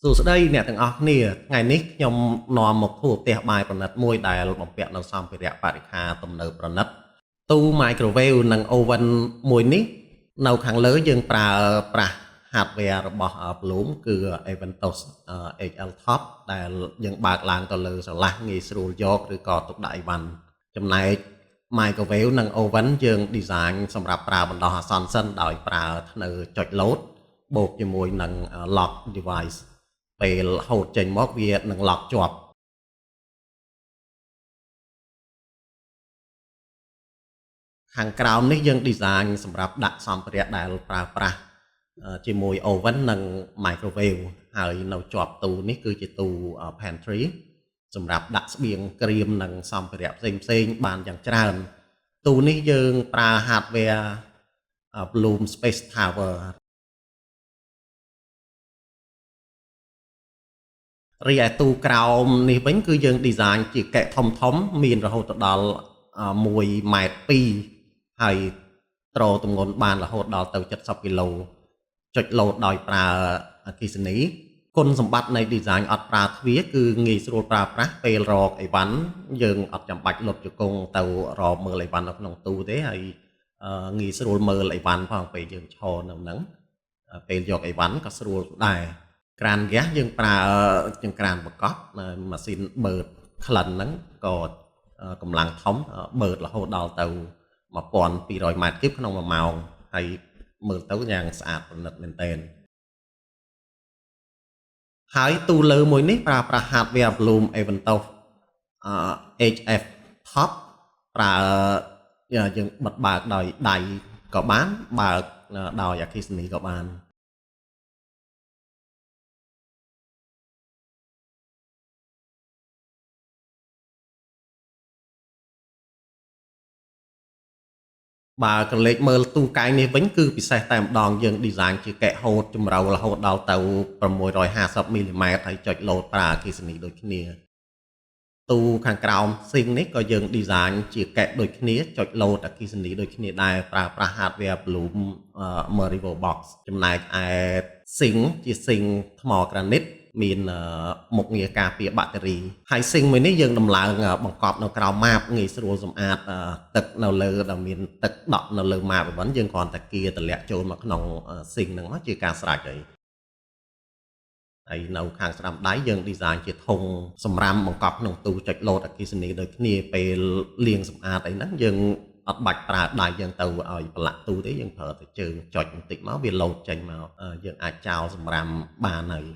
សួស្តីអ្នកទាំងអស់គ្នាថ្ងៃនេះខ្ញុំនាំមកធួផ្ទះបាយប្រណិតមួយដែលបំពាក់នៅសម្ភារៈបរិក្ខារទំនើបប្រណិតទូ microwave និង oven មួយនេះនៅខាងលើយើងប្រើប្រាស់ hardware របស់ Bloom គឺ Aventus XL Top ដែលយើងបើកឡើងទៅលើស្រឡះងាយស្រួលយកឬក៏ទុកដាក់អីវ៉ាន់ចំណែក microwave និង oven យើង design សម្រាប់ប្រើបណ្ដោះអាសន្នសិនដោយប្រើធ្នើរចុច load បូកជាមួយនឹង lock device ពេលហូតចេញមកវានឹងឡប់ជាប់ខាងក្រោមនេះយើង design សម្រាប់ដាក់សម្ភារៈដែលប្រើប្រាស់ជាមួយ oven និង microwave ហើយនៅជាប់ទូនេះគឺជាទូ pantry សម្រាប់ដាក់ស្បៀងក្រៀមនិងសម្ភារៈផ្សេងៗបានយ៉ាងច្រើនទូនេះយើងប្រើ hardware Bloom Space Tower រីឯទូក្រោមនេះវិញគឺយើង design ជាកែធំមានរហូតដល់1.2 ម៉ែត្រហើយត្រទម្ងន់បានរហូតដល់ទៅ70គីឡូចុចលោតដោយប្រើអគ្គិសនីគុណសម្បត្តិនៃ design អត់ប្រើទ្វារគឺងាយស្រួលប្រើប្រាស់ពេលរកអីវ៉ាន់យើងអត់ចាំបាច់លុតជង្គង់ទៅរកមើលអីវ៉ាន់នៅក្នុងទូទេហើយងាយស្រួលមើលអីវ៉ាន់ផងពេលយើងឈរនៅហ្នឹងពេលយកអីវ៉ាន់ក៏ស្រួលដែរក្រានហ្គាសយើងប្រើជាងក្រានបង្កប់ម៉ាស៊ីនបឺតក្លិនហ្នឹងក៏កម្លាំងធំបឺតរហូតដល់ទៅ1200ម៉ែត្រគីបក្នុង1ម៉ោងហើយមើលទៅយ៉ាងស្អាតប្រណិតមែនទែនហើយទូលើមួយនេះប្រើប្រាស់ hardware Bloom Aventus HF Top ប្រើយើងបិទបើកដោយដៃក៏បានបើកដោយអគ្គិសនីក៏បានបើក្រឡេកមើលទូកែងនេះវិញគឺពិសេសតែម្ដងយើង design ជាកែហូតជម្រៅរហូតដល់ទៅ650មីលីម៉ែត្រហើយចុចលោតប្រើអគ្គិសនីដូចគ្នាទូខាងក្រោមស៊ីងនេះក៏យើង design ជាកែដូចគ្នាចុចលោតអគ្គិសនីដូចគ្នាដែរប្រើប្រាស់ hardware Bloom Marivo Box ចំណែកឯស៊ីងជាស៊ីងថ្មក្រានីតមានមុខងារការពារបាក់តេរីហើយស៊ីងមួយនេះយើងដំឡើងបង្កប់នៅក្រោមម៉ាបងាយស្រួលសម្អាតទឹកនៅលើដែលមានទឹកដក់នៅលើម៉ាបវិញយើងគ្រាន់តែគៀតម្លាក់ចូលមកក្នុងស៊ីងហ្នឹងមកជាការស្រេចហើយនៅខាងស្ដាំដៃយើង design ជាធុងសម្រាប់បង្កប់ក្នុងទូចុចលោតអគ្គិសនីដូចគ្នាពេលលាងសម្អាតអីហ្នឹងយើងអត់បាច់ប្រើដៃយើងទៅឲ្យប្រឡាក់ទូទេយើងប្រើតែជើងចុចបន្តិចមកវាលោតចេញមកយើងអាចចោលសម្រាប់បានហើយ